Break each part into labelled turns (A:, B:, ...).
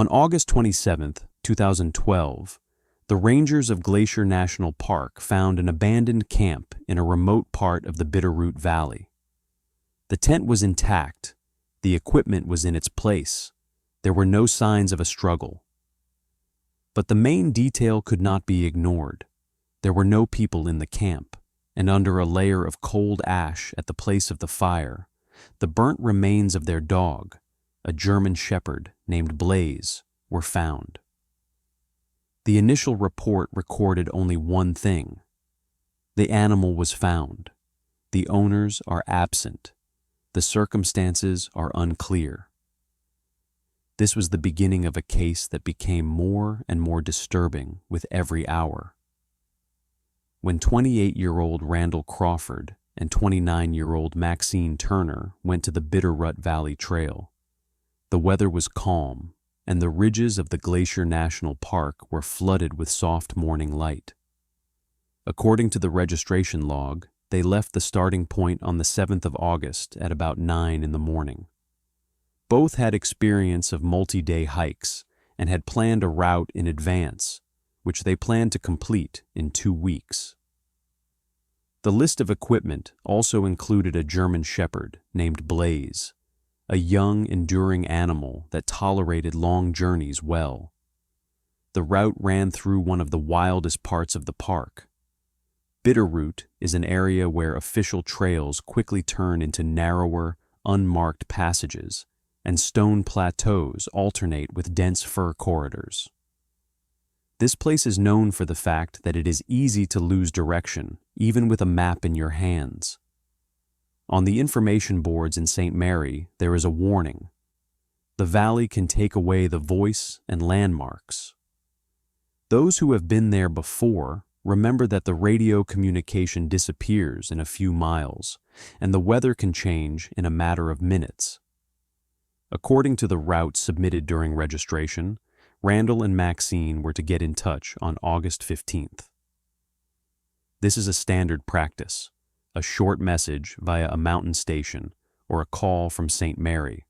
A: On August 27, 2012, the rangers of Glacier National Park found an abandoned camp in a remote part of the Bitterroot Valley. The tent was intact, the equipment was in its place, there were no signs of a struggle. But the main detail could not be ignored. There were no people in the camp, and under a layer of cold ash at the place of the fire, the burnt remains of their dog, a German shepherd named Blaze, were found. The initial report recorded only one thing. The animal was found. The owners are absent. The circumstances are unclear. This was the beginning of a case that became more and more disturbing with every hour. When 28-year-old Randall Crawford and 29-year-old Maxine Turner went to the Bitterroot Valley Trail, the weather was calm, and the ridges of the Glacier National Park were flooded with soft morning light. According to the registration log, they left the starting point on the 7th of August at about 9 in the morning. Both had experience of multi-day hikes and had planned a route in advance, which they planned to complete in 2 weeks. The list of equipment also included a German shepherd named Blaze, a young, enduring animal that tolerated long journeys well. The route ran through one of the wildest parts of the park. Bitterroot is an area where official trails quickly turn into narrower, unmarked passages, and stone plateaus alternate with dense fir corridors. This place is known for the fact that it is easy to lose direction, even with a map in your hands. On the information boards in St. Mary, there is a warning. The valley can take away the voice and landmarks. Those who have been there before remember that the radio communication disappears in a few miles, and the weather can change in a matter of minutes. According to the route submitted during registration, Randall and Maxine were to get in touch on August 15th. This is a standard practice, a short message via a mountain station or a call from St. Mary.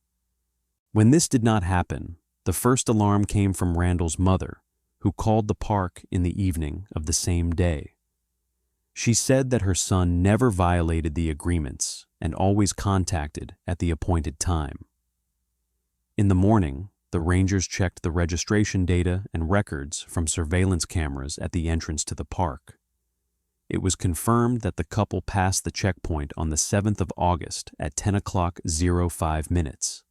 A: When this did not happen, the first alarm came from Randall's mother, who called the park in the evening of the same day. She said that her son never violated the agreements and always contacted at the appointed time. In the morning, the rangers checked the registration data and records from surveillance cameras at the entrance to the park. It was confirmed that the couple passed the checkpoint on the 7th of August at 10:05.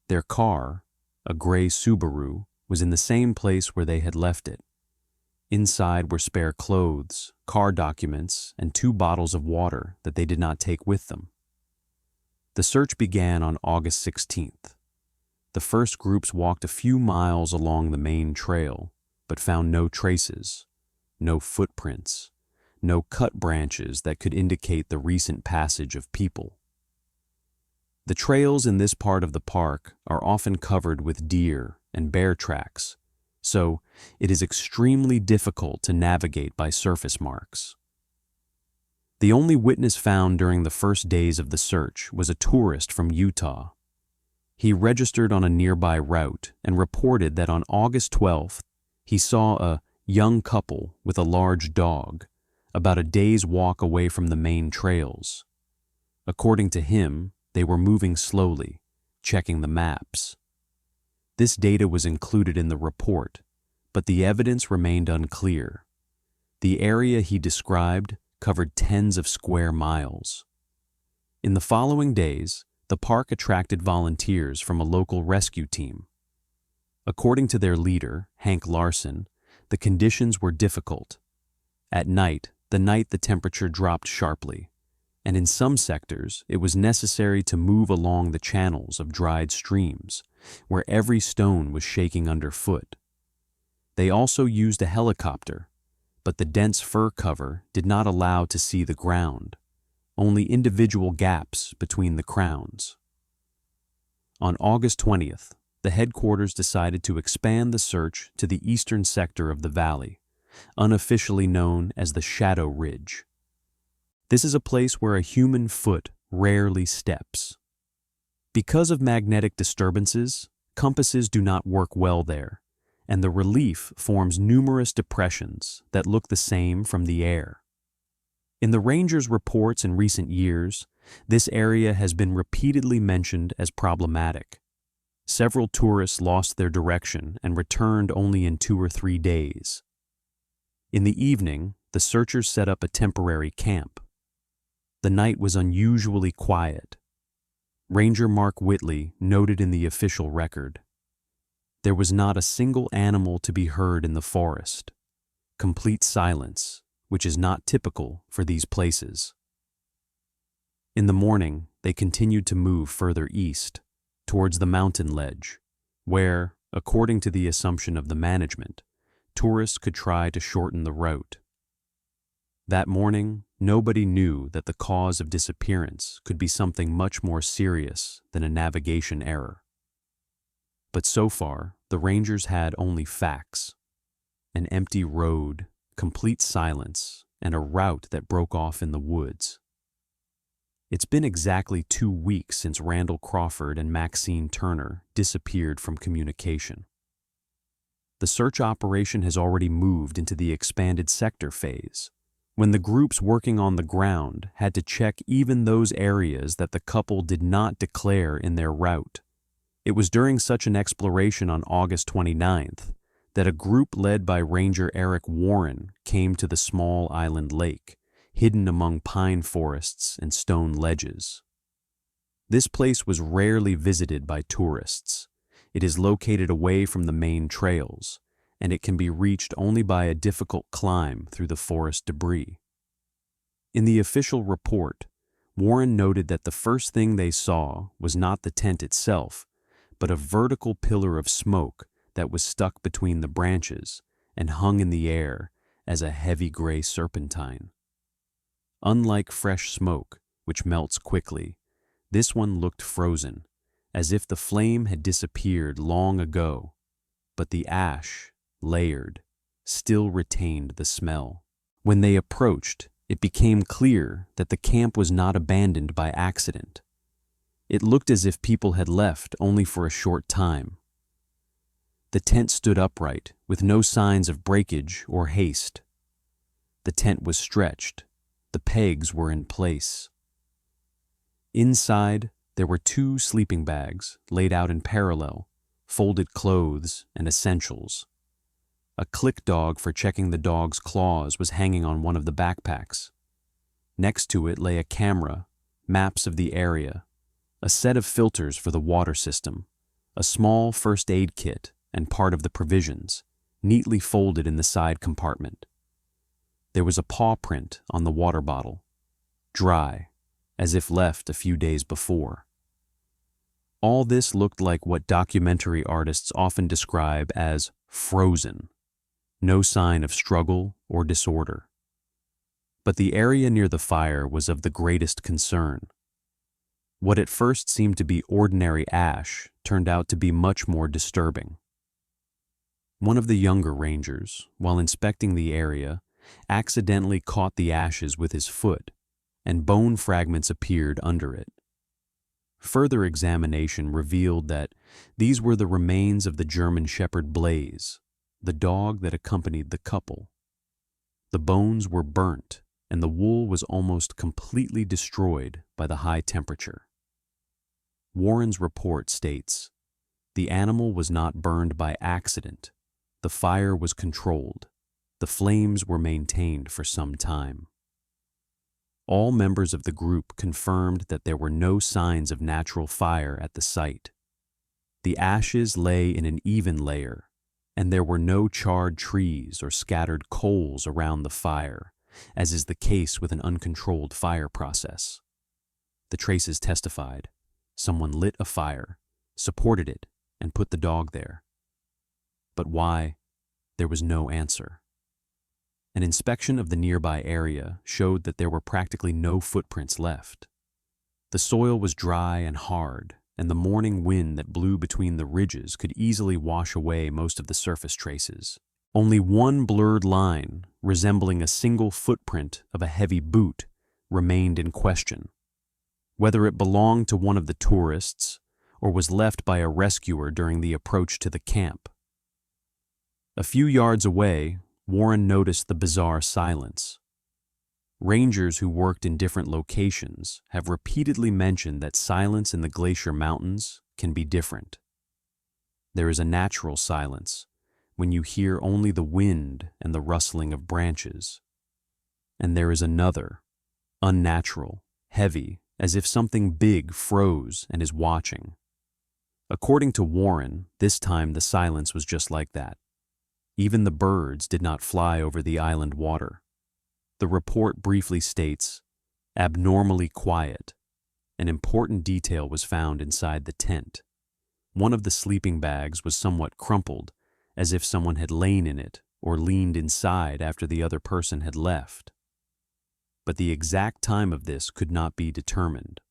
A: Their car, a gray Subaru, was in the same place where they had left it. Inside were spare clothes, car documents, and 2 bottles of water that they did not take with them. The search began on August 16th. The first groups walked a few miles along the main trail, but found no traces, no footprints, no cut branches that could indicate the recent passage of people. The trails in this part of the park are often covered with deer and bear tracks, so it is extremely difficult to navigate by surface marks. The only witness found during the first days of the search was a tourist from Utah. He registered on a nearby route and reported that on August 12th, he saw a young couple with a large dog about a day's walk away from the main trails. According to him, they were moving slowly, checking the maps. This data was included in the report, but the evidence remained unclear. The area he described covered tens of square miles. In the following days, the park attracted volunteers from a local rescue team. According to their leader, Hank Larson, the conditions were difficult. At night, the temperature dropped sharply, and in some sectors it was necessary to move along the channels of dried streams, where every stone was shaking underfoot. They also used a helicopter, but the dense fir cover did not allow to see the ground, only individual gaps between the crowns. On August 20th, the headquarters decided to expand the search to the eastern sector of the valley, unofficially known as the Shadow Ridge. This is a place where a human foot rarely steps. Because of magnetic disturbances, Compasses do not work well there, and the relief forms numerous depressions that look the same from the air. In the rangers' reports in recent years, this area has been repeatedly mentioned as problematic. Several tourists lost their direction and returned only in 2 or 3 days. In the evening, the searchers set up a temporary camp. The night was unusually quiet. Ranger Mark Whitley noted in the official record, "There was not a single animal to be heard in the forest. Complete silence, which is not typical for these places." In the morning, they continued to move further east, towards the mountain ledge, where, according to the assumption of the management, tourists could try to shorten the route. That morning, nobody knew that the cause of disappearance could be something much more serious than a navigation error. But so far, the rangers had only facts: an empty road, complete silence, and a route that broke off in the woods. It's been exactly 2 weeks since Randall Crawford and Maxine Turner disappeared from communication. The search operation has already moved into the expanded sector phase, when the groups working on the ground had to check even those areas that the couple did not declare in their route. It was during such an exploration on August 29th that a group led by Ranger Eric Warren came to the small island lake, hidden among pine forests and stone ledges. This place was rarely visited by tourists. It is located away from the main trails, and it can be reached only by a difficult climb through the forest debris. In the official report, Warren noted that the first thing they saw was not the tent itself, but a vertical pillar of smoke that was stuck between the branches and hung in the air as a heavy gray serpentine. Unlike fresh smoke, which melts quickly, this one looked frozen, as if the flame had disappeared long ago, but the ash, layered, still retained the smell. When they approached, it became clear that the camp was not abandoned by accident. It looked as if people had left only for a short time. The tent stood upright, with no signs of breakage or haste. The tent was stretched. The pegs were in place. Inside, there were 2 sleeping bags laid out in parallel, folded clothes and essentials. A click dog for checking the dog's claws was hanging on one of the backpacks. Next to it lay a camera, maps of the area, a set of filters for the water system, a small first aid kit, and part of the provisions, neatly folded in the side compartment. There was a paw print on the water bottle, dry, as if left a few days before. All this looked like what documentary artists often describe as frozen, no sign of struggle or disorder. But the area near the fire was of the greatest concern. What at first seemed to be ordinary ash turned out to be much more disturbing. One of the younger rangers, while inspecting the area, accidentally caught the ashes with his foot, and bone fragments appeared under it. Further examination revealed that these were the remains of the German Shepherd Blaze, the dog that accompanied the couple. The bones were burnt, and the wool was almost completely destroyed by the high temperature. Warren's report states, "The animal was not burned by accident. The fire was controlled. The flames were maintained for some time." All members of the group confirmed that there were no signs of natural fire at the site. The ashes lay in an even layer, and there were no charred trees or scattered coals around the fire, as is the case with an uncontrolled fire process. The traces testified, someone lit a fire, supported it, and put the dog there. But why? There was no answer. An inspection of the nearby area showed that there were practically no footprints left. The soil was dry and hard, and the morning wind that blew between the ridges could easily wash away most of the surface traces. Only one blurred line, resembling a single footprint of a heavy boot, remained in question. Whether it belonged to one of the tourists, or was left by a rescuer during the approach to the camp. A few yards away, Warren noticed the bizarre silence. Rangers who worked in different locations have repeatedly mentioned that silence in the Glacier Mountains can be different. There is a natural silence, when you hear only the wind and the rustling of branches. And there is another, unnatural, heavy, as if something big froze and is watching. According to Warren, this time the silence was just like that. Even the birds did not fly over the island water. The report briefly states, abnormally quiet. An important detail was found inside the tent. One of the sleeping bags was somewhat crumpled, as if someone had lain in it or leaned inside after the other person had left. But the exact time of this could not be determined.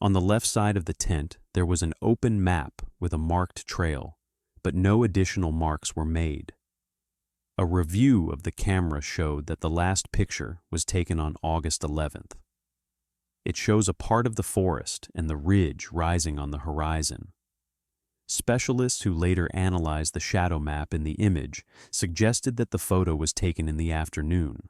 A: On the left side of the tent, there was an open map with a marked trail, but no additional marks were made. A review of the camera showed that the last picture was taken on August 11th. It shows a part of the forest and the ridge rising on the horizon. Specialists who later analyzed the shadow map in the image suggested that the photo was taken in the afternoon.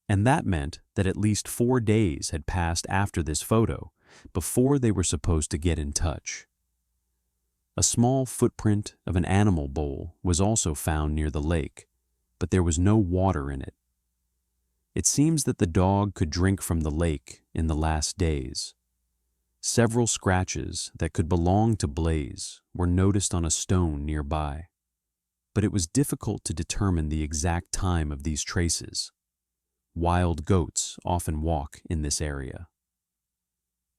A: And that meant that at least 4 days had passed after this photo before they were supposed to get in touch. A small footprint of an animal bowl was also found near the lake, but there was no water in it. It seems that the dog could drink from the lake in the last days. Several scratches that could belong to Blaze were noticed on a stone nearby, but it was difficult to determine the exact time of these traces. Wild goats often walk in this area.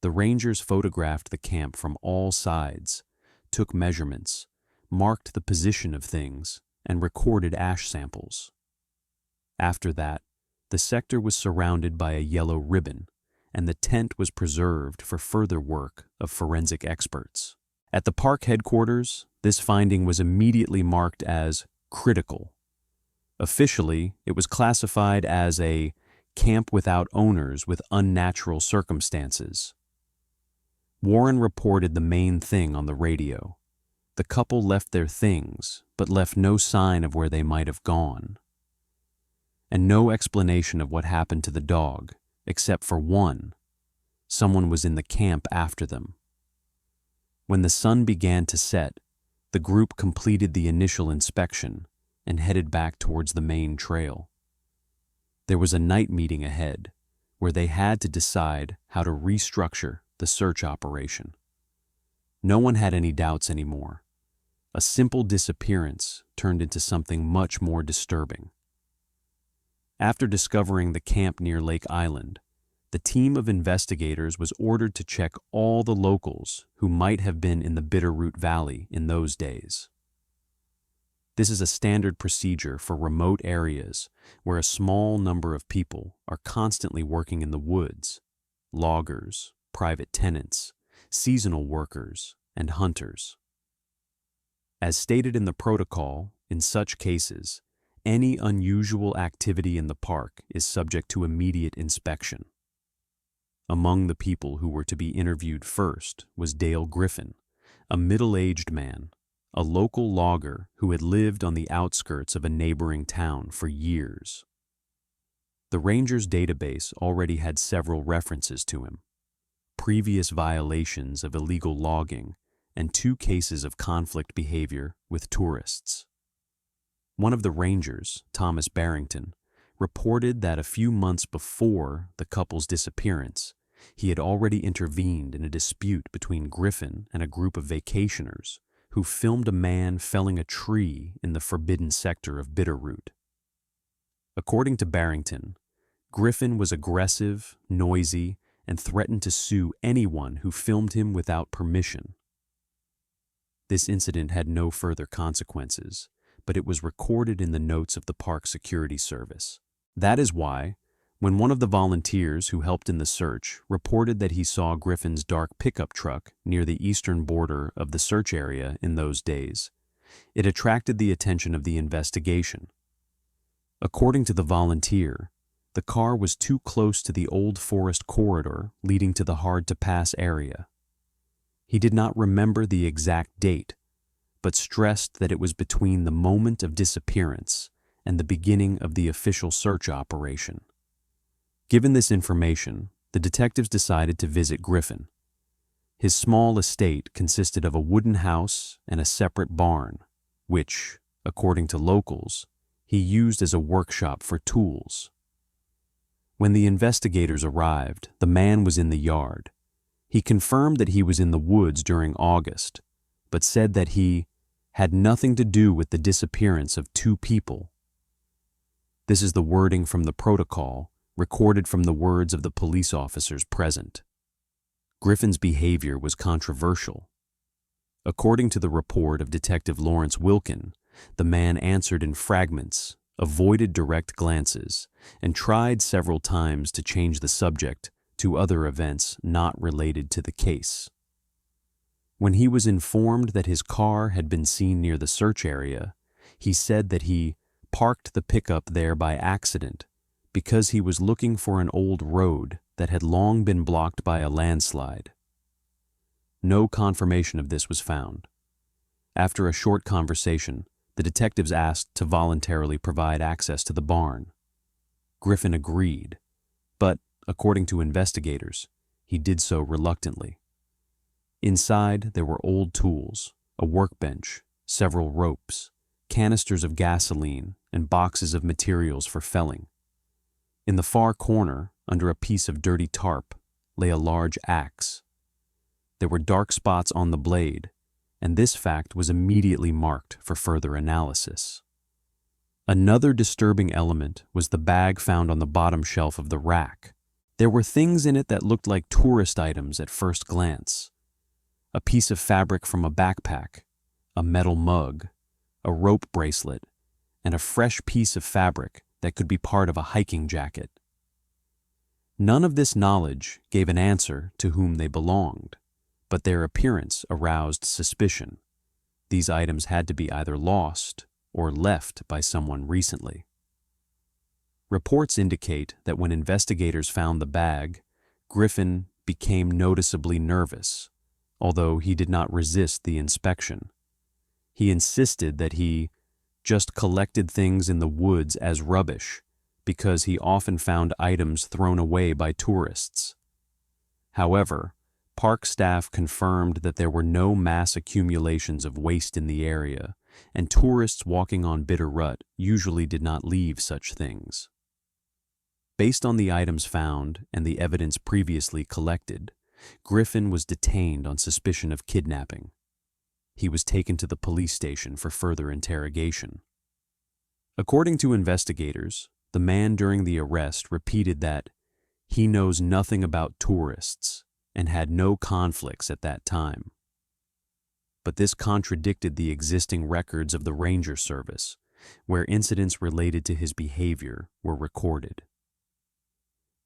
A: The rangers photographed the camp from all sides, took measurements, marked the position of things, and recorded ash samples. After that, the sector was surrounded by a yellow ribbon, and the tent was preserved for further work of forensic experts. At the park headquarters, this finding was immediately marked as critical. Officially, it was classified as a camp without owners with unnatural circumstances. Warren reported the main thing on the radio. The couple left their things, but left no sign of where they might have gone. And no explanation of what happened to the dog, except for one. Someone was in the camp after them. When the sun began to set, the group completed the initial inspection and headed back towards the main trail. There was a night meeting ahead, where they had to decide how to restructure the search operation. No one had any doubts anymore. A simple disappearance turned into something much more disturbing. After discovering the camp near Lake Island, the team of investigators was ordered to check all the locals who might have been in the Bitterroot Valley in those days. This is a standard procedure for remote areas where a small number of people are constantly working in the woods: loggers, private tenants, seasonal workers, and hunters. As stated in the protocol, in such cases, any unusual activity in the park is subject to immediate inspection. Among the people who were to be interviewed first was Dale Griffin, a middle-aged man, a local logger who had lived on the outskirts of a neighboring town for years. The Rangers' database already had several references to him: previous violations of illegal logging and 2 cases of conflict behavior with tourists. One of the Rangers, Thomas Barrington, reported that a few months before the couple's disappearance, he had already intervened in a dispute between Griffin and a group of vacationers who filmed a man felling a tree in the forbidden sector of Bitterroot. According to Barrington, Griffin was aggressive, noisy, and threatened to sue anyone who filmed him without permission. This incident had no further consequences, but it was recorded in the notes of the Park Security Service. That is why, when one of the volunteers who helped in the search reported that he saw Griffin's dark pickup truck near the eastern border of the search area in those days, it attracted the attention of the investigation. According to the volunteer, the car was too close to the old forest corridor leading to the hard-to-pass area. He did not remember the exact date, but stressed that it was between the moment of disappearance and the beginning of the official search operation. Given this information, the detectives decided to visit Griffin. His small estate consisted of a wooden house and a separate barn, which, according to locals, he used as a workshop for tools. When the investigators arrived, the man was in the yard. He confirmed that he was in the woods during August, but said that he had nothing to do with the disappearance of 2 people. This is the wording from the protocol, recorded from the words of the police officers present. Griffin's behavior was controversial. According to the report of Detective Lawrence Wilkin, the man answered in fragments, avoided direct glances, and tried several times to change the subject to other events not related to the case. When he was informed that his car had been seen near the search area, he said that he parked the pickup there by accident because he was looking for an old road that had long been blocked by a landslide. No confirmation of this was found. After a short conversation, the detectives asked to voluntarily provide access to the barn. Griffin agreed, but, according to investigators, he did so reluctantly. Inside, there were old tools, a workbench, several ropes, canisters of gasoline, and boxes of materials for felling. In the far corner, under a piece of dirty tarp, lay a large axe. There were dark spots on the blade, and this fact was immediately marked for further analysis. Another disturbing element was the bag found on the bottom shelf of the rack. There were things in it that looked like tourist items at first glance. A piece of fabric from a backpack, a metal mug, a rope bracelet, and a fresh piece of fabric that could be part of a hiking jacket. None of this knowledge gave an answer to whom they belonged, but their appearance aroused suspicion. These items had to be either lost or left by someone recently. Reports indicate that when investigators found the bag, Griffin became noticeably nervous, although he did not resist the inspection. He insisted that he just collected things in the woods as rubbish because he often found items thrown away by tourists. However, park staff confirmed that there were no mass accumulations of waste in the area, and tourists walking on Bitterroot usually did not leave such things. Based on the items found and the evidence previously collected, Griffin was detained on suspicion of kidnapping. He was taken to the police station for further interrogation. According to investigators, the man during the arrest repeated that he knows nothing about tourists and had no conflicts at that time. But this contradicted the existing records of the Ranger Service, where incidents related to his behavior were recorded.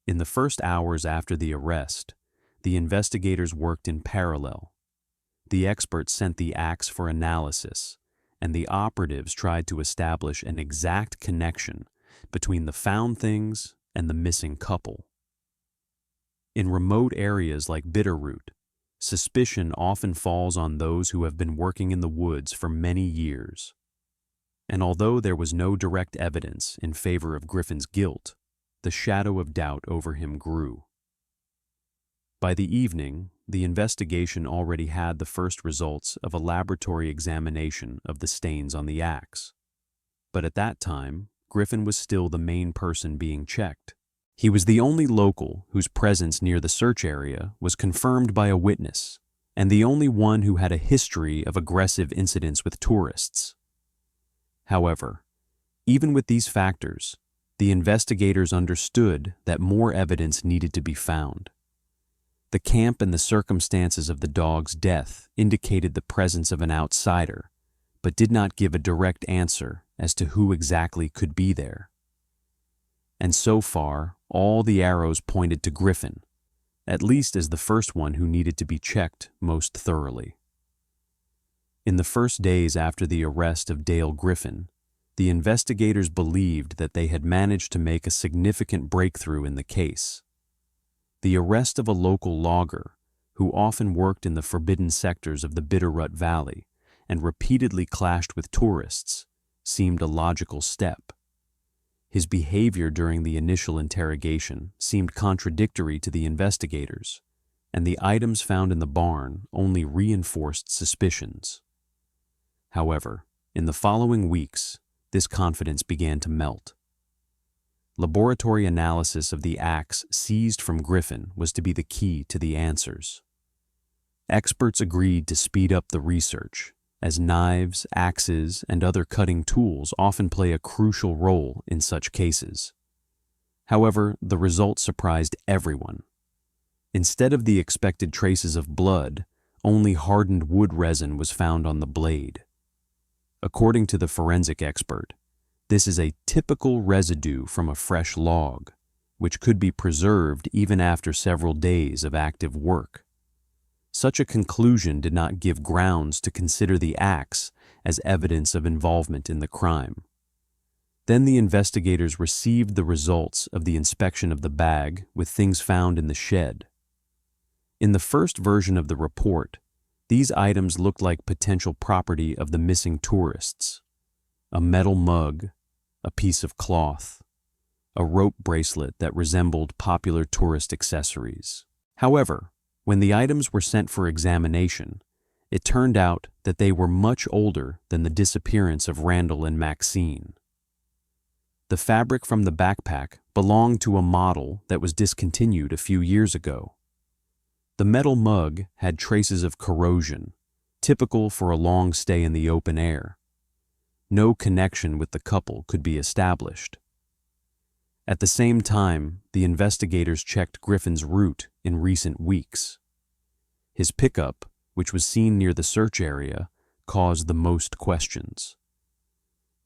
A: In the first hours after the arrest, the investigators worked in parallel. The experts sent the axe for analysis, and the operatives tried to establish an exact connection between the found things and the missing couple. In remote areas like Bitterroot, suspicion often falls on those who have been working in the woods for many years. And although there was no direct evidence in favor of Griffin's guilt, the shadow of doubt over him grew. By the evening, the investigation already had the first results of a laboratory examination of the stains on the axe. But at that time, Griffin was still the main person being checked. He was the only local whose presence near the search area was confirmed by a witness, and the only one who had a history of aggressive incidents with tourists. However, even with these factors, the investigators understood that more evidence needed to be found. The camp and the circumstances of the dog's death indicated the presence of an outsider, but did not give a direct answer as to who exactly could be there. And so far, all the arrows pointed to Griffin, at least as the first one who needed to be checked most thoroughly. In the first days after the arrest of Dale Griffin, the investigators believed that they had managed to make a significant breakthrough in the case. The arrest of a local logger, who often worked in the forbidden sectors of the Bitterroot Valley and repeatedly clashed with tourists, seemed a logical step. His behavior during the initial interrogation seemed contradictory to the investigators, and the items found in the barn only reinforced suspicions. However, in the following weeks, this confidence began to melt. Laboratory analysis of the axe seized from Griffin was to be the key to the answers. Experts agreed to speed up the research, as knives, axes, and other cutting tools often play a crucial role in such cases. However, the results surprised everyone. Instead of the expected traces of blood, only hardened wood resin was found on the blade. According to the forensic expert, this is a typical residue from a fresh log, which could be preserved even after several days of active work. Such a conclusion did not give grounds to consider the axe as evidence of involvement in the crime. Then the investigators received the results of the inspection of the bag with things found in the shed. In the first version of the report, these items looked like potential property of the missing tourists: a metal mug, a piece of cloth, a rope bracelet that resembled popular tourist accessories. However, when the items were sent for examination, it turned out that they were much older than the disappearance of Randall and Maxine. The fabric from the backpack belonged to a model that was discontinued a few years ago. The metal mug had traces of corrosion, typical for a long stay in the open air. No connection with the couple could be established. At the same time, the investigators checked Griffin's route in recent weeks. His pickup, which was seen near the search area, caused the most questions.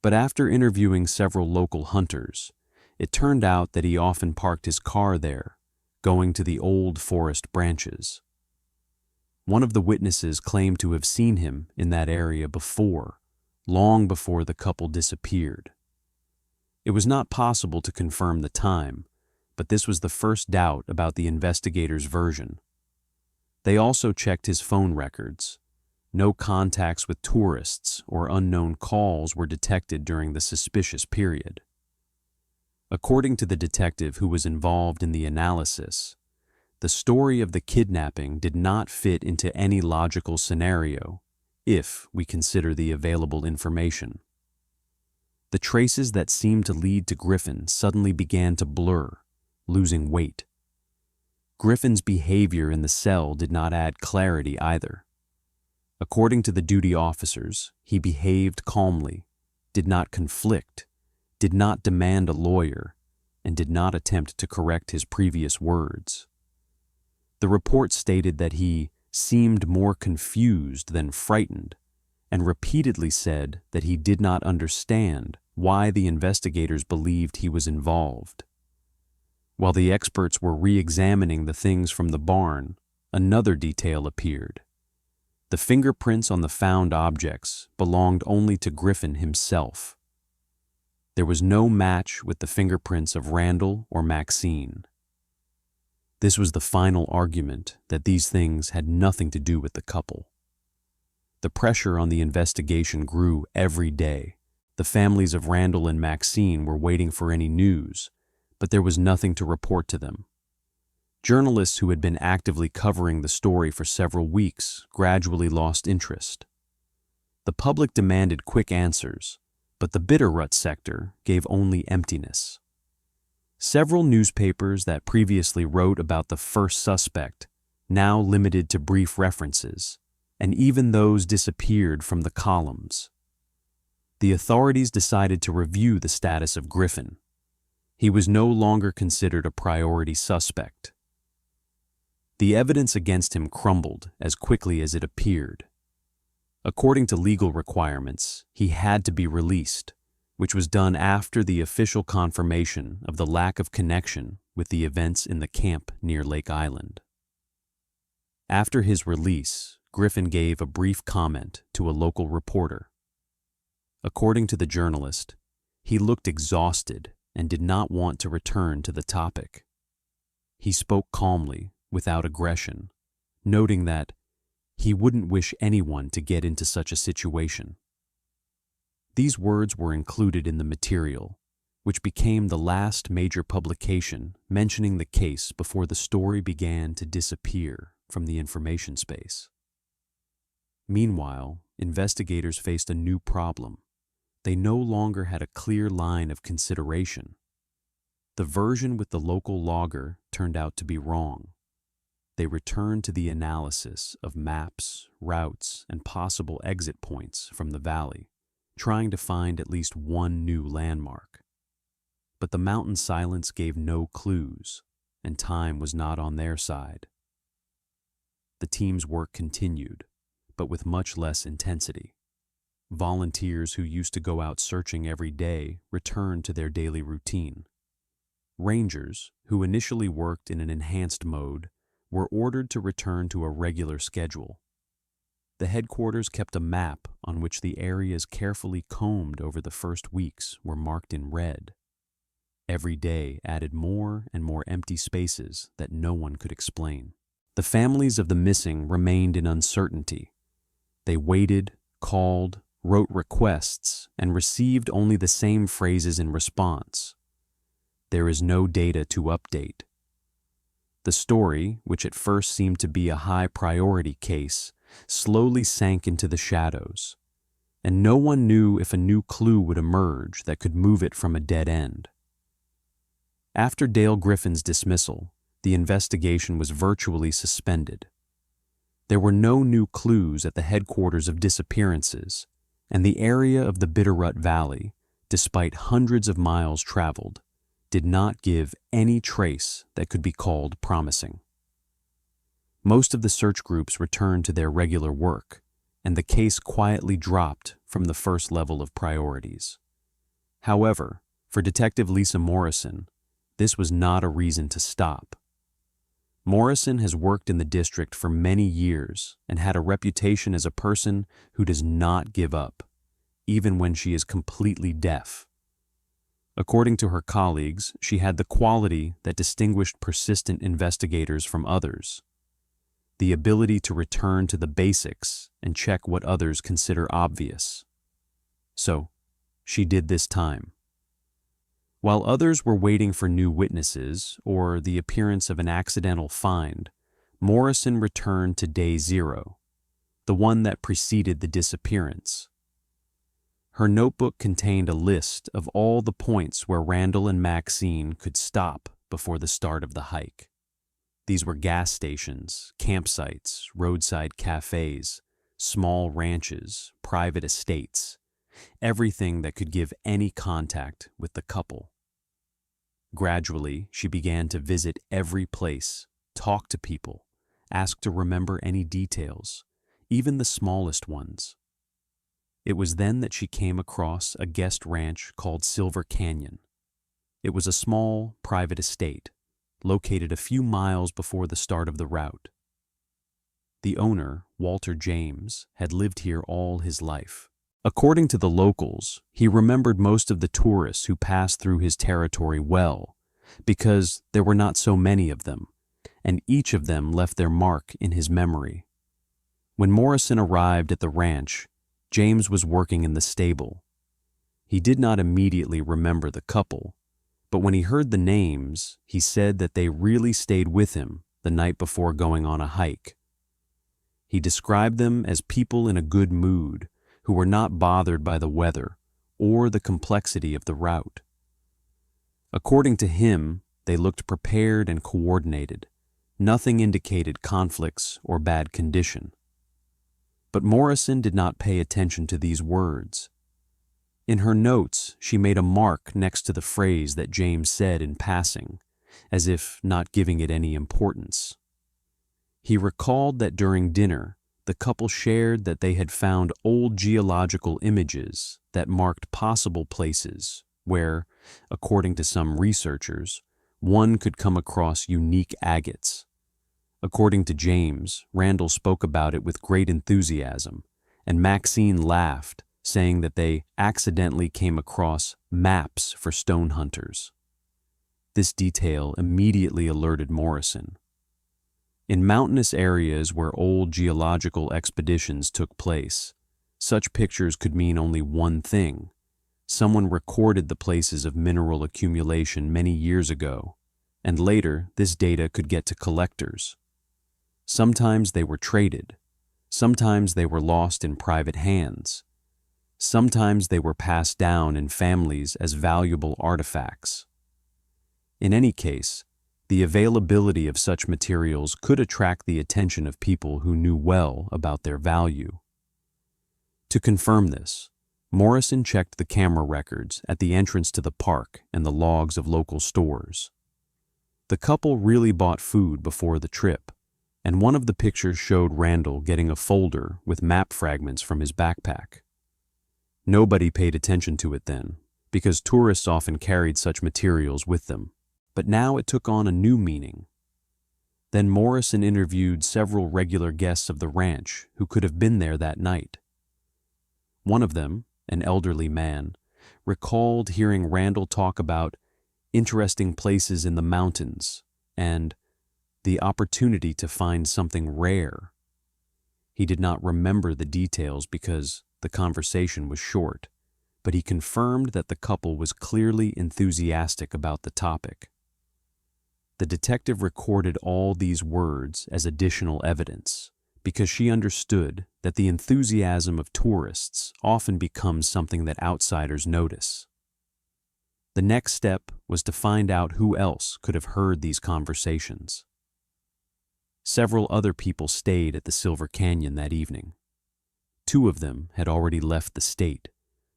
A: But after interviewing several local hunters, it turned out that he often parked his car there, going to the old forest branches. One of the witnesses claimed to have seen him in that area before, long before the couple disappeared. It was not possible to confirm the time, but this was the first doubt about the investigators' version. They also checked his phone records. No contacts with tourists or unknown calls were detected during the suspicious period. According to the detective who was involved in the analysis, the story of the kidnapping did not fit into any logical scenario, if we consider the available information. The traces that seemed to lead to Griffin suddenly began to blur, losing weight. Griffin's behavior in the cell did not add clarity either. According to the duty officers, he behaved calmly, did not conflict, did not demand a lawyer, and did not attempt to correct his previous words. The report stated that he seemed more confused than frightened, and repeatedly said that he did not understand why the investigators believed he was involved. While the experts were re-examining the things from the barn, another detail appeared. The fingerprints on the found objects belonged only to Griffin himself. There was no match with the fingerprints of Randall or Maxine. This was the final argument that these things had nothing to do with the couple. The pressure on the investigation grew every day. The families of Randall and Maxine were waiting for any news, but there was nothing to report to them. Journalists who had been actively covering the story for several weeks gradually lost interest. The public demanded quick answers, but the Bitterroot sector gave only emptiness. Several newspapers that previously wrote about the first suspect now limited to brief references, and even those disappeared from the columns. The authorities decided to review the status of Griffin. He was no longer considered a priority suspect. The evidence against him crumbled as quickly as it appeared. According to legal requirements, he had to be released, which was done after the official confirmation of the lack of connection with the events in the camp near Lake Island. After his release, Griffin gave a brief comment to a local reporter. According to the journalist, he looked exhausted and did not want to return to the topic. He spoke calmly, without aggression, noting that he wouldn't wish anyone to get into such a situation. These words were included in the material, which became the last major publication mentioning the case before the story began to disappear from the information space. Meanwhile, investigators faced a new problem. They no longer had a clear line of consideration. The version with the local logger turned out to be wrong. They returned to the analysis of maps, routes, and possible exit points from the valley, trying to find at least one new landmark. But the mountain silence gave no clues, and time was not on their side. The team's work continued, but with much less intensity. Volunteers who used to go out searching every day returned to their daily routine. Rangers, who initially worked in an enhanced mode, were ordered to return to a regular schedule. The headquarters kept a map on which the areas carefully combed over the first weeks were marked in red. Every day added more and more empty spaces that no one could explain. The families of the missing remained in uncertainty. They waited, called, wrote requests, and received only the same phrases in response. There is no data to update. The story, which at first seemed to be a high-priority case, slowly sank into the shadows, and no one knew if a new clue would emerge that could move it from a dead end. After Dale Griffin's dismissal, the investigation was virtually suspended. There were no new clues at the headquarters of disappearances, and the area of the Bitterroot Valley, despite hundreds of miles traveled, did not give any trace that could be called promising. Most of the search groups returned to their regular work, and the case quietly dropped from the first level of priorities. However, for Detective Lisa Morrison, this was not a reason to stop. Morrison has worked in the district for many years and had a reputation as a person who does not give up, even when she is completely deaf. According to her colleagues, she had the quality that distinguished persistent investigators from others: the ability to return to the basics and check what others consider obvious. So, she did this time. While others were waiting for new witnesses or the appearance of an accidental find, Morrison returned to day zero, the one that preceded the disappearance. Her notebook contained a list of all the points where Randall and Maxine could stop before the start of the hike. These were gas stations, campsites, roadside cafes, small ranches, private estates, everything that could give any contact with the couple. Gradually, she began to visit every place, talk to people, ask to remember any details, even the smallest ones. It was then that she came across a guest ranch called Silver Canyon. It was a small, private estate, located a few miles before the start of the route. The owner, Walter James, had lived here all his life. According to the locals, he remembered most of the tourists who passed through his territory well, because there were not so many of them, and each of them left their mark in his memory. When Morrison arrived at the ranch, James was working in the stable. He did not immediately remember the couple, but when he heard the names, he said that they really stayed with him the night before going on a hike. He described them as people in a good mood, who were not bothered by the weather or the complexity of the route. According to him, they looked prepared and coordinated. Nothing indicated conflicts or bad condition. But Morrison did not pay attention to these words. In her notes, she made a mark next to the phrase that James said in passing, as if not giving it any importance. He recalled that during dinner, the couple shared that they had found old geological images that marked possible places where, according to some researchers, one could come across unique agates. According to James, Randall spoke about it with great enthusiasm, and Maxine laughed, saying that they accidentally came across maps for stone hunters. This detail immediately alerted Morrison. In mountainous areas where old geological expeditions took place, such pictures could mean only one thing. Someone recorded the places of mineral accumulation many years ago, and later this data could get to collectors. Sometimes they were traded, sometimes they were lost in private hands, sometimes they were passed down in families as valuable artifacts. In any case, the availability of such materials could attract the attention of people who knew well about their value. To confirm this, Morrison checked the camera records at the entrance to the park and the logs of local stores. The couple really bought food before the trip, and one of the pictures showed Randall getting a folder with map fragments from his backpack. Nobody paid attention to it then, because tourists often carried such materials with them, but now it took on a new meaning. Then Morrison interviewed several regular guests of the ranch who could have been there that night. One of them, an elderly man, recalled hearing Randall talk about interesting places in the mountains and the opportunity to find something rare. He did not remember the details because the conversation was short, but he confirmed that the couple was clearly enthusiastic about the topic. The detective recorded all these words as additional evidence because she understood that the enthusiasm of tourists often becomes something that outsiders notice. The next step was to find out who else could have heard these conversations. Several other people stayed at the Silver Canyon that evening. 2 of them had already left the state,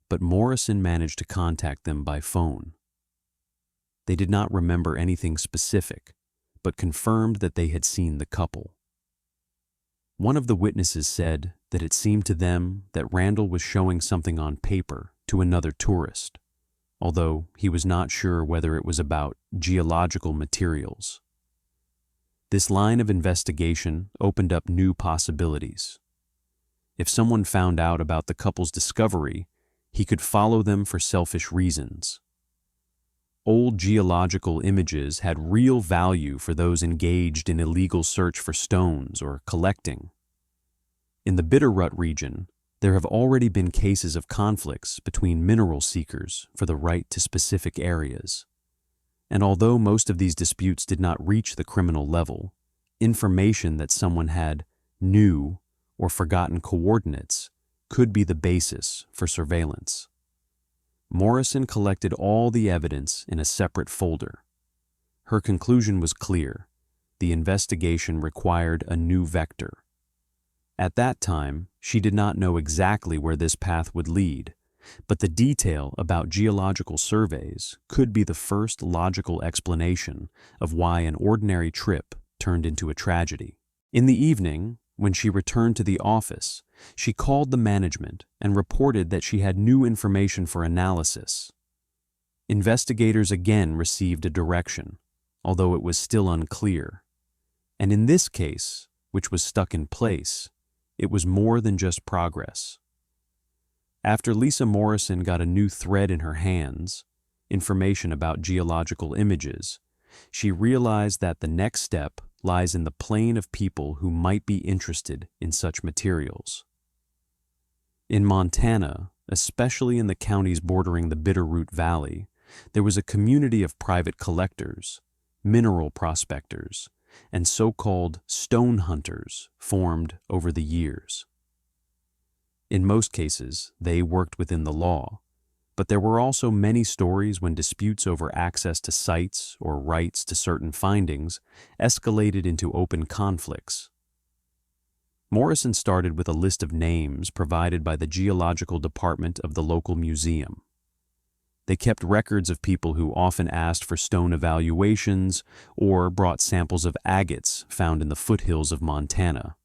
A: but Morrison managed to contact them by phone. They did not remember anything specific, but confirmed that they had seen the couple. One of the witnesses said that it seemed to them that Randall was showing something on paper to another tourist, although he was not sure whether it was about geological materials. This line of investigation opened up new possibilities. If someone found out about the couple's discovery, he could follow them for selfish reasons. Old geological images had real value for those engaged in illegal search for stones or collecting. In the Bitterrut region, there have already been cases of conflicts between mineral seekers for the right to specific areas. And although most of these disputes did not reach the criminal level, information that someone had new or forgotten coordinates could be the basis for surveillance. Morrison collected all the evidence in a separate folder. Her conclusion was clear. The investigation required a new vector. At that time, she did not know exactly where this path would lead, but the detail about geological surveys could be the first logical explanation of why an ordinary trip turned into a tragedy. In the evening, when she returned to the office, she called the management and reported that she had new information for analysis. Investigators again received a direction, although it was still unclear. And in this case, which was stuck in place, it was more than just progress. After Lisa Morrison got a new thread in her hands, information about geological images, she realized that the next step lies in the plane of people who might be interested in such materials. In Montana, especially in the counties bordering the Bitterroot Valley, there was a community of private collectors, mineral prospectors, and so-called stone hunters formed over the years. In most cases, they worked within the law, but there were also many stories when disputes over access to sites or rights to certain findings escalated into open conflicts. Morrison started with a list of names provided by the geological department of the local museum. They kept records of people who often asked for stone evaluations or brought samples of agates found in the foothills of Montana.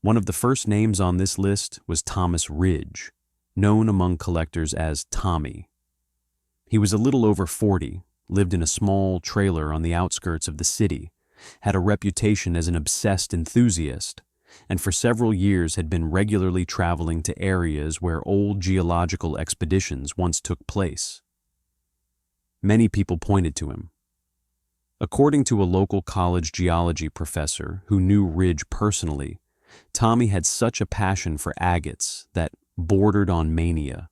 A: One of the first names on this list was Thomas Ridge, known among collectors as Tommy. He was a little over 40, lived in a small trailer on the outskirts of the city, had a reputation as an obsessed enthusiast, and for several years had been regularly traveling to areas where old geological expeditions once took place. Many people pointed to him. According to a local college geology professor who knew Ridge personally, Tommy had such a passion for agates that bordered on mania.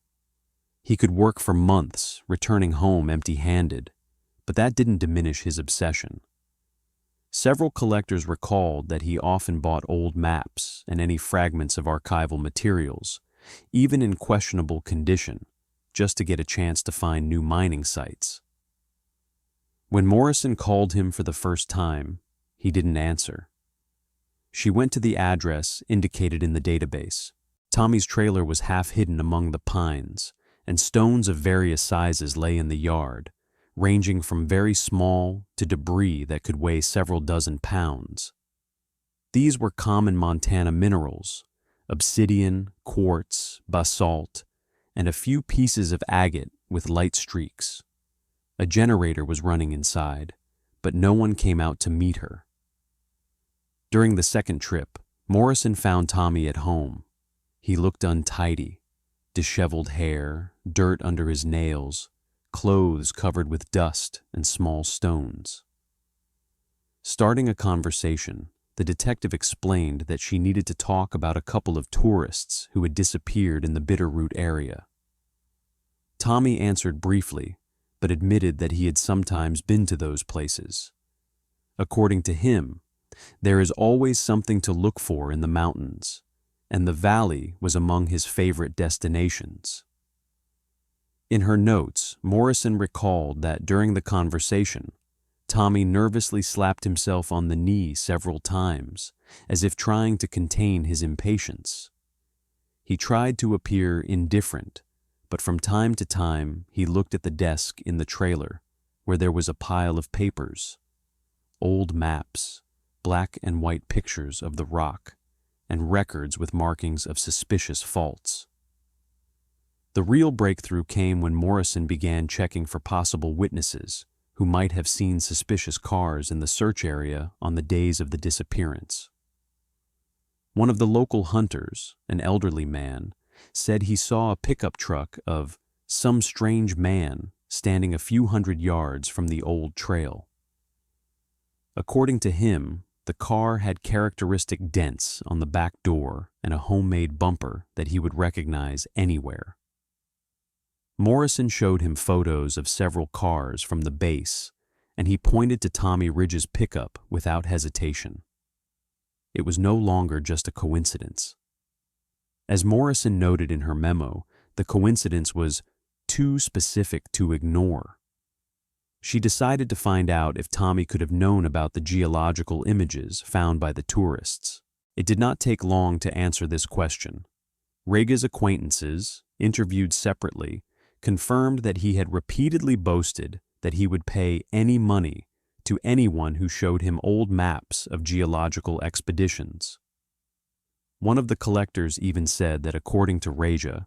A: He could work for months, returning home empty-handed, but that didn't diminish his obsession. Several collectors recalled that he often bought old maps and any fragments of archival materials, even in questionable condition, just to get a chance to find new mining sites. When Morrison called him for the first time, he didn't answer. She went to the address indicated in the database. Tommy's trailer was half hidden among the pines, and stones of various sizes lay in the yard, ranging from very small to debris that could weigh several dozen pounds. These were common Montana minerals: obsidian, quartz, basalt, and a few pieces of agate with light streaks. A generator was running inside, but no one came out to meet her. During the second trip, Morrison found Tommy at home. He looked untidy: disheveled hair, dirt under his nails, clothes covered with dust and small stones. Starting a conversation, the detective explained that she needed to talk about a couple of tourists who had disappeared in the Bitterroot area. Tommy answered briefly, but admitted that he had sometimes been to those places. According to him, there is always something to look for in the mountains, and the valley was among his favorite destinations. In her notes, Morrison recalled that during the conversation, Tommy nervously slapped himself on the knee several times, as if trying to contain his impatience. He tried to appear indifferent, but from time to time he looked at the desk in the trailer, where there was a pile of papers, old maps, black and white pictures of the rock, and records with markings of suspicious faults. The real breakthrough came when Morrison began checking for possible witnesses who might have seen suspicious cars in the search area on the days of the disappearance. One of the local hunters, an elderly man, said he saw a pickup truck of some strange man standing a few hundred yards from the old trail. According to him, the car had characteristic dents on the back door and a homemade bumper that he would recognize anywhere. Morrison showed him photos of several cars from the base, and he pointed to Tommy Ridge's pickup without hesitation. It was no longer just a coincidence. As Morrison noted in her memo, the coincidence was too specific to ignore. She decided to find out if Tommy could have known about the geological images found by the tourists. It did not take long to answer this question. Rega's acquaintances, interviewed separately, confirmed that he had repeatedly boasted that he would pay any money to anyone who showed him old maps of geological expeditions. One of the collectors even said that according to Rega,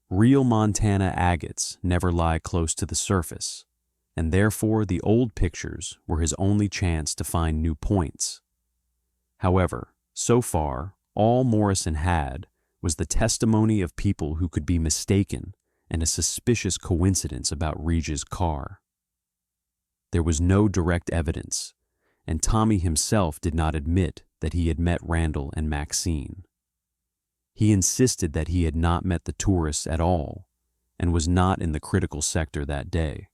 A: real Montana agates never lie close to the surface, and therefore the old pictures were his only chance to find new points. However, so far, all Morrison had was the testimony of people who could be mistaken and a suspicious coincidence about Rega's car. There was no direct evidence, and Tommy himself did not admit that he had met Randall and Maxine. He insisted that he had not met the tourists at all and was not in the critical sector that day.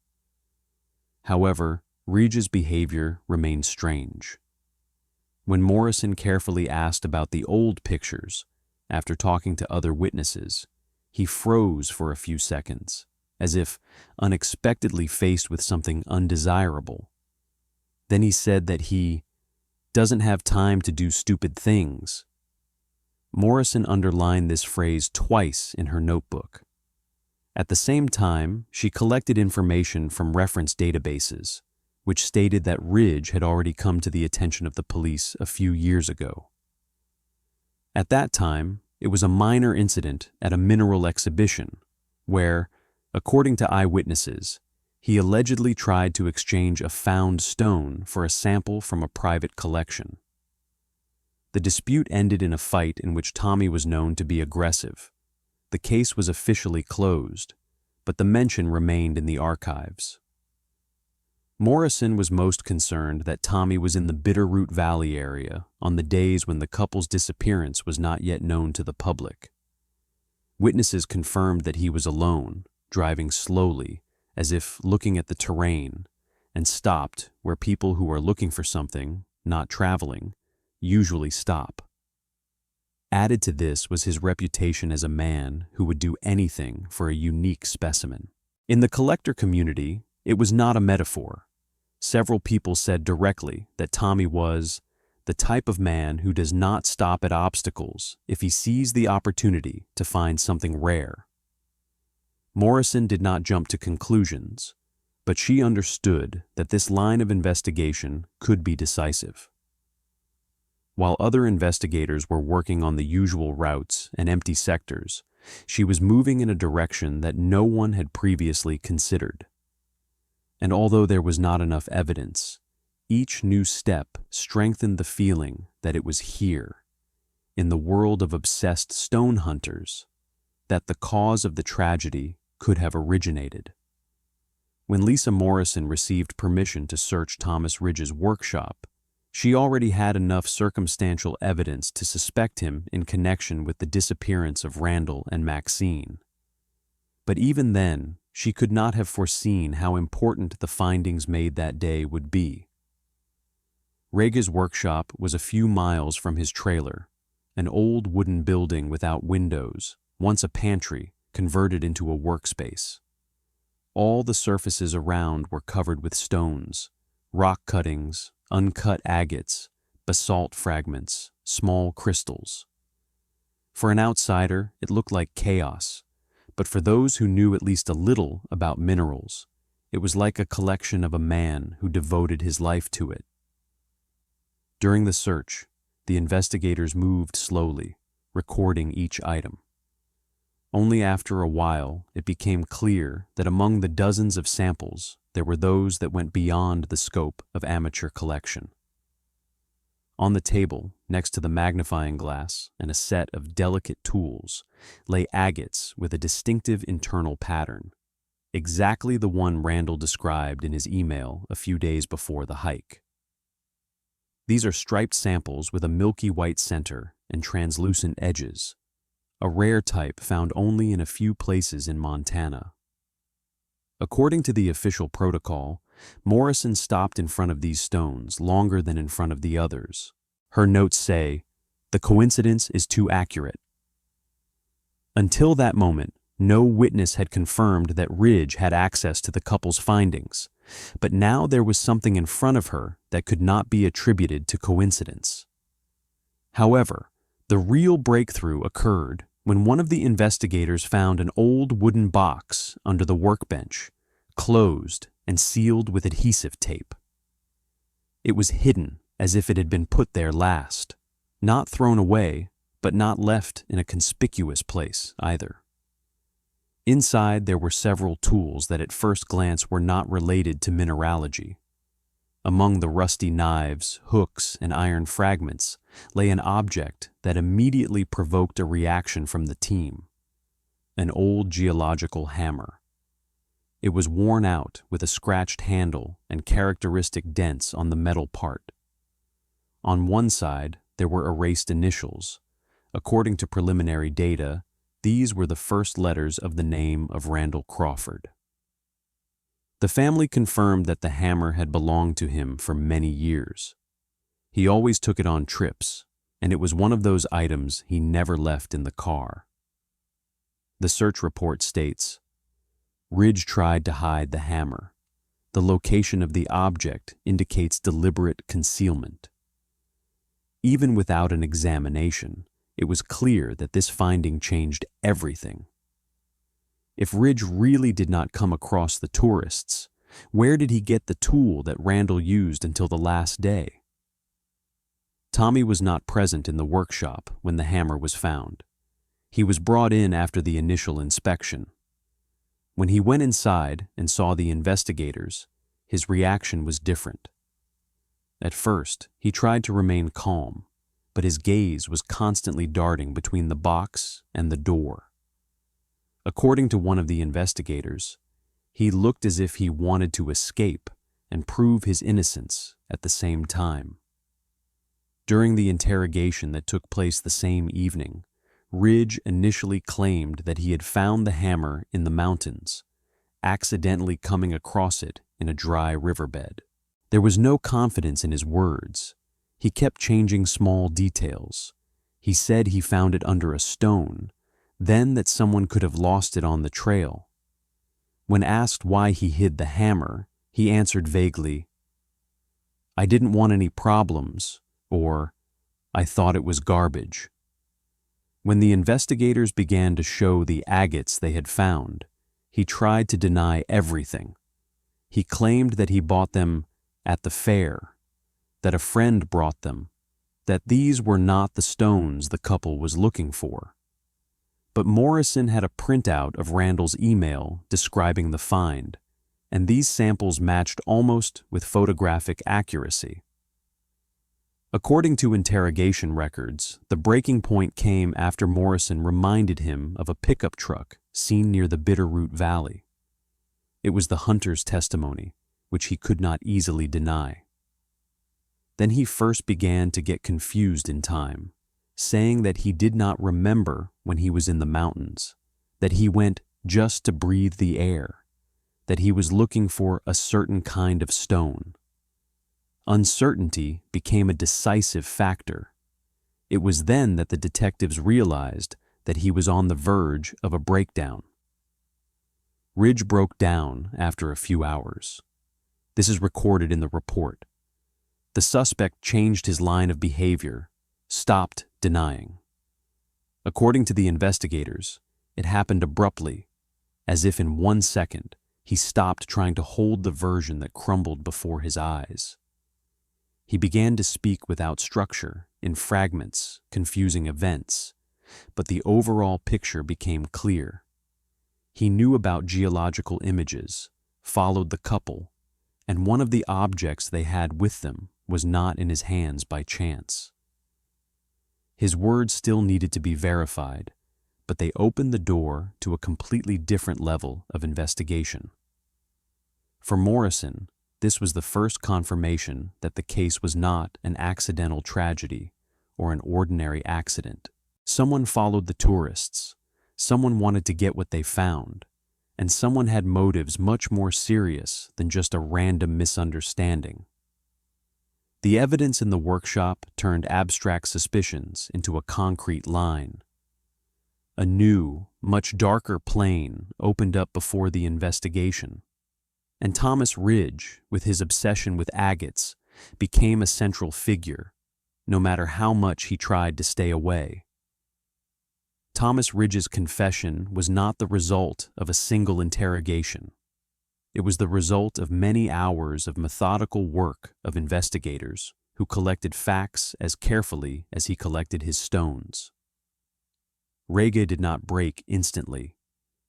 A: However, Rega's behavior remained strange. When Morrison carefully asked about the old pictures, after talking to other witnesses, he froze for a few seconds, as if unexpectedly faced with something undesirable. Then he said that he doesn't have time to do stupid things. Morrison underlined this phrase twice in her notebook. At the same time, she collected information from reference databases, which stated that Ridge had already come to the attention of the police a few years ago. At that time, it was a minor incident at a mineral exhibition where, according to eyewitnesses, he allegedly tried to exchange a found stone for a sample from a private collection. The dispute ended in a fight in which Tommy was known to be aggressive. The case was officially closed, but the mention remained in the archives. Morrison was most concerned that Tommy was in the Bitterroot Valley area on the days when the couple's disappearance was not yet known to the public. Witnesses confirmed that he was alone, driving slowly, as if looking at the terrain, and stopped where people who are looking for something, not traveling, usually stop. Added to this was his reputation as a man who would do anything for a unique specimen. In the collector community, it was not a metaphor. Several people said directly that Tommy was the type of man who does not stop at obstacles if he sees the opportunity to find something rare. Morrison did not jump to conclusions, but she understood that this line of investigation could be decisive. While other investigators were working on the usual routes and empty sectors, she was moving in a direction that no one had previously considered. And although there was not enough evidence, each new step strengthened the feeling that it was here, in the world of obsessed stone hunters, that the cause of the tragedy could have originated. When Lisa Morrison received permission to search Thomas Ridge's workshop, she already had enough circumstantial evidence to suspect him in connection with the disappearance of Randall and Maxine. But even then, she could not have foreseen how important the findings made that day would be. Ridge's workshop was a few miles from his trailer, an old wooden building without windows, once a pantry, converted into a workspace. All the surfaces around were covered with stones, rock cuttings, uncut agates, basalt fragments, small crystals. For an outsider, it looked like chaos, but for those who knew at least a little about minerals, it was like a collection of a man who devoted his life to it. During the search, the investigators moved slowly, recording each item. Only after a while, it became clear that among the dozens of samples, there were those that went beyond the scope of amateur collection. On the table, next to the magnifying glass and a set of delicate tools, lay agates with a distinctive internal pattern, exactly the one Randall described in his email a few days before the hike. These are striped samples with a milky white center and translucent edges, a rare type found only in a few places in Montana. According to the official protocol, Morrison stopped in front of these stones longer than in front of the others. Her notes say, "The coincidence is too accurate." Until that moment, no witness had confirmed that Ridge had access to the couple's findings, but now there was something in front of her that could not be attributed to coincidence. However, the real breakthrough occurred when one of the investigators found an old wooden box under the workbench, closed and sealed with adhesive tape. It was hidden as if it had been put there last, not thrown away, but not left in a conspicuous place either. Inside there were several tools that at first glance were not related to mineralogy. Among the rusty knives, hooks, and iron fragments lay an object that immediately provoked a reaction from the team: an old geological hammer. It was worn out with a scratched handle and characteristic dents on the metal part. On one side, there were erased initials. According to preliminary data, these were the first letters of the name of Randall Crawford. The family confirmed that the hammer had belonged to him for many years. He always took it on trips, and it was one of those items he never left in the car. The search report states, "Ridge tried to hide the hammer. The location of the object indicates deliberate concealment." Even without an examination, it was clear that this finding changed everything. If Ridge really did not come across the tourists, where did he get the tool that Randall used until the last day? Tommy was not present in the workshop when the hammer was found. He was brought in after the initial inspection. When he went inside and saw the investigators, his reaction was different. At first, he tried to remain calm, but his gaze was constantly darting between the box and the door. According to one of the investigators, he looked as if he wanted to escape and prove his innocence at the same time. During the interrogation that took place the same evening, Ridge initially claimed that he had found the hammer in the mountains, accidentally coming across it in a dry riverbed. There was no confidence in his words. He kept changing small details. He said he found it under a stone, then that someone could have lost it on the trail. When asked why he hid the hammer, he answered vaguely, "I didn't want any problems," or "I thought it was garbage." When the investigators began to show the agates they had found, he tried to deny everything. He claimed that he bought them at the fair, that a friend brought them, that these were not the stones the couple was looking for. But Morrison had a printout of Randall's email describing the find, and these samples matched almost with photographic accuracy. According to interrogation records, the breaking point came after Morrison reminded him of a pickup truck seen near the Bitterroot Valley. It was the hunter's testimony, which he could not easily deny. Then he first began to get confused in time, saying that he did not remember when he was in the mountains, that he went just to breathe the air, that he was looking for a certain kind of stone. Uncertainty became a decisive factor. It was then that the detectives realized that he was on the verge of a breakdown. Ridge broke down after a few hours. This is recorded in the report. The suspect changed his line of behavior, stopped denying. According to the investigators, it happened abruptly, as if in 1 second he stopped trying to hold the version that crumbled before his eyes. He began to speak without structure, in fragments, confusing events, but the overall picture became clear. He knew about geological images, followed the couple, and one of the objects they had with them was not in his hands by chance. His words still needed to be verified, but they opened the door to a completely different level of investigation. For Morrison, this was the first confirmation that the case was not an accidental tragedy or an ordinary accident. Someone followed the tourists, someone wanted to get what they found, and someone had motives much more serious than just a random misunderstanding. The evidence in the workshop turned abstract suspicions into a concrete line. A new, much darker plane opened up before the investigation, and Thomas Ridge, with his obsession with agates, became a central figure, no matter how much he tried to stay away. Thomas Ridge's confession was not the result of a single interrogation. It was the result of many hours of methodical work of investigators who collected facts as carefully as he collected his stones. Rege did not break instantly.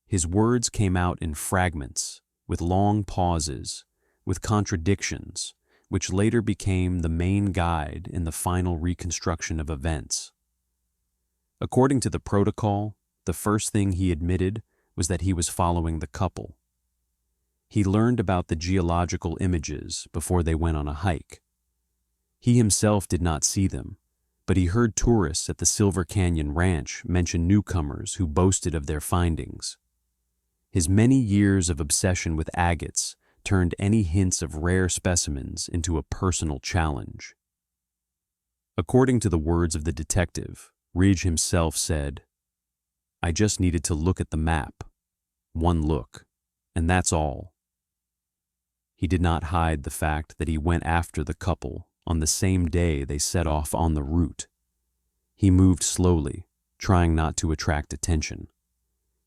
A: His words came out in fragments, with long pauses, with contradictions, which later became the main guide in the final reconstruction of events. According to the protocol, the first thing he admitted was that he was following the couple. He learned about the geological images before they went on a hike. He himself did not see them, but he heard tourists at the Silver Canyon Ranch mention newcomers who boasted of their findings. His many years of obsession with agates turned any hints of rare specimens into a personal challenge. According to the words of the detective, Ridge himself said, "I just needed to look at the map. One look, and that's all." He did not hide the fact that he went after the couple on the same day they set off on the route. He moved slowly, trying not to attract attention.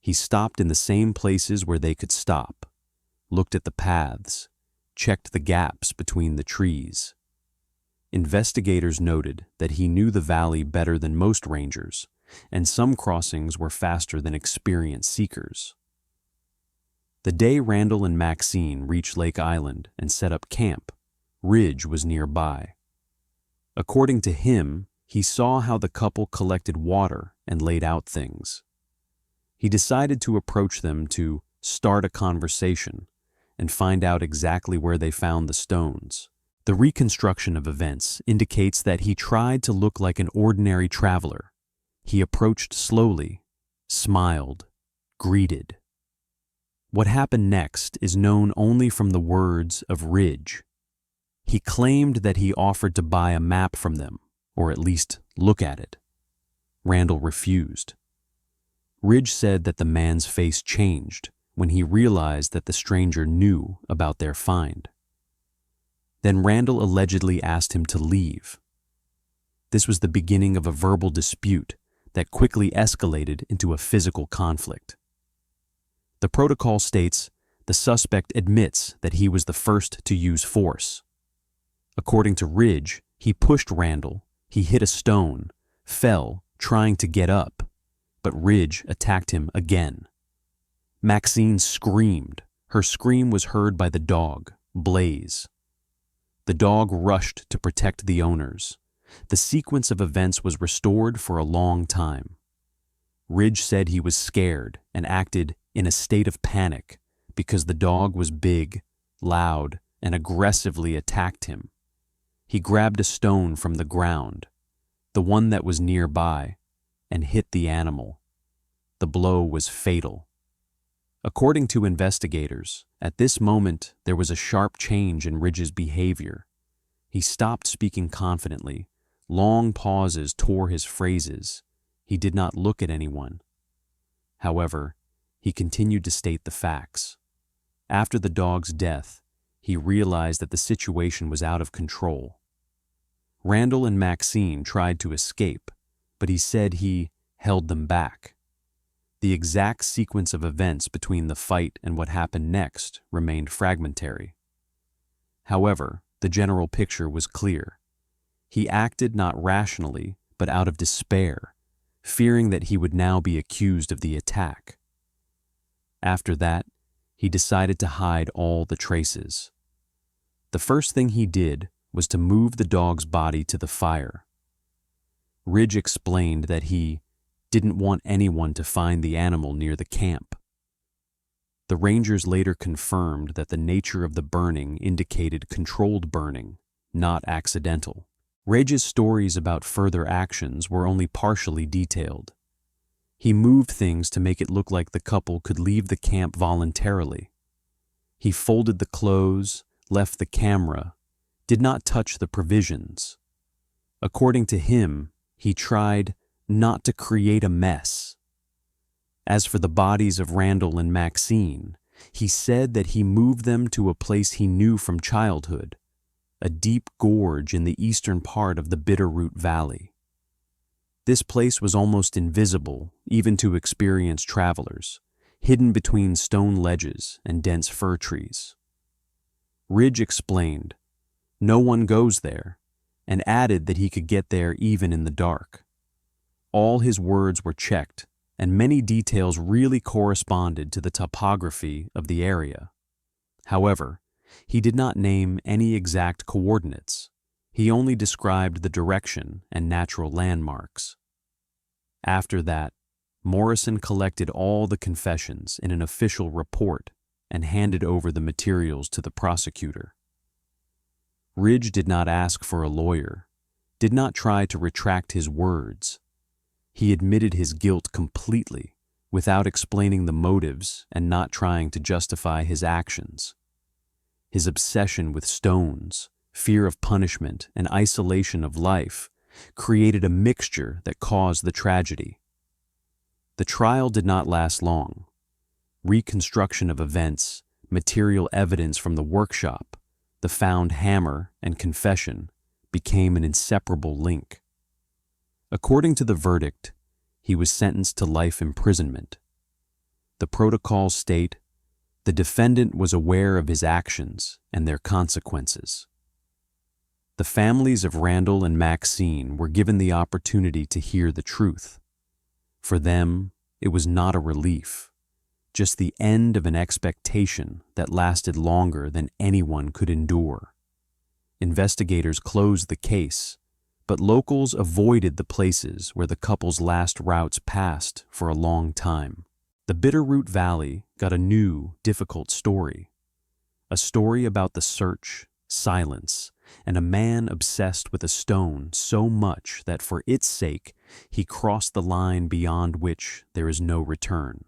A: He stopped in the same places where they could stop, looked at the paths, checked the gaps between the trees. Investigators noted that he knew the valley better than most rangers, and some crossings were faster than experienced seekers. The day Randall and Maxine reached Lake Island and set up camp, Ridge was nearby. According to him, he saw how the couple collected water and laid out things. He decided to approach them to start a conversation and find out exactly where they found the stones. The reconstruction of events indicates that he tried to look like an ordinary traveler. He approached slowly, smiled, greeted. What happened next is known only from the words of Ridge. He claimed that he offered to buy a map from them, or at least look at it. Randall refused. Ridge said that the man's face changed when he realized that the stranger knew about their find. Then Randall allegedly asked him to leave. This was the beginning of a verbal dispute that quickly escalated into a physical conflict. The protocol states the suspect admits that he was the first to use force. According to Ridge, he pushed Randall, he hit a stone, fell, trying to get up, but Ridge attacked him again. Maxine screamed. Her scream was heard by the dog, Blaze. The dog rushed to protect the owners. The sequence of events was restored for a long time. Ridge said he was scared and acted in a state of panic because the dog was big, loud, and aggressively attacked him. He grabbed a stone from the ground, the one that was nearby, and hit the animal. The blow was fatal. According to investigators, at this moment there was a sharp change in Ridge's behavior. He stopped speaking confidently. Long pauses tore his phrases. He did not look at anyone. However, he continued to state the facts. After the dog's death, he realized that the situation was out of control. Randall and Maxine tried to escape, but he said he held them back. The exact sequence of events between the fight and what happened next remained fragmentary. However, the general picture was clear. He acted not rationally, but out of despair, fearing that he would now be accused of the attack. After that, he decided to hide all the traces. The first thing he did was to move the dog's body to the fire. Ridge explained that he didn't want anyone to find the animal near the camp. The rangers later confirmed that the nature of the burning indicated controlled burning, not accidental. Ridge's stories about further actions were only partially detailed. He moved things to make it look like the couple could leave the camp voluntarily. He folded the clothes, left the camera, did not touch the provisions. According to him, he tried not to create a mess. As for the bodies of Randall and Maxine, he said that he moved them to a place he knew from childhood, a deep gorge in the eastern part of the Bitterroot Valley. This place was almost invisible, even to experienced travelers, hidden between stone ledges and dense fir trees. Ridge explained, "No one goes there," and added that he could get there even in the dark. All his words were checked, and many details really corresponded to the topography of the area. However, he did not name any exact coordinates. He only described the direction and natural landmarks. After that, Morrison collected all the confessions in an official report and handed over the materials to the prosecutor. Ridge did not ask for a lawyer, did not try to retract his words. He admitted his guilt completely, without explaining the motives and not trying to justify his actions. His obsession with stones, fear of punishment, and isolation of life created a mixture that caused the tragedy. The trial did not last long. Reconstruction of events, material evidence from the workshop, the found hammer, and confession became an inseparable link. According to the verdict, he was sentenced to life imprisonment. The protocols state, the defendant was aware of his actions and their consequences. The families of Randall and Maxine were given the opportunity to hear the truth. For them, it was not a relief, just the end of an expectation that lasted longer than anyone could endure. Investigators closed the case, but locals avoided the places where the couple's last routes passed for a long time. The Bitterroot Valley got a new, difficult story. a story about the search, silence, and a man obsessed with a stone so much that for its sake he crossed the line beyond which there is no return.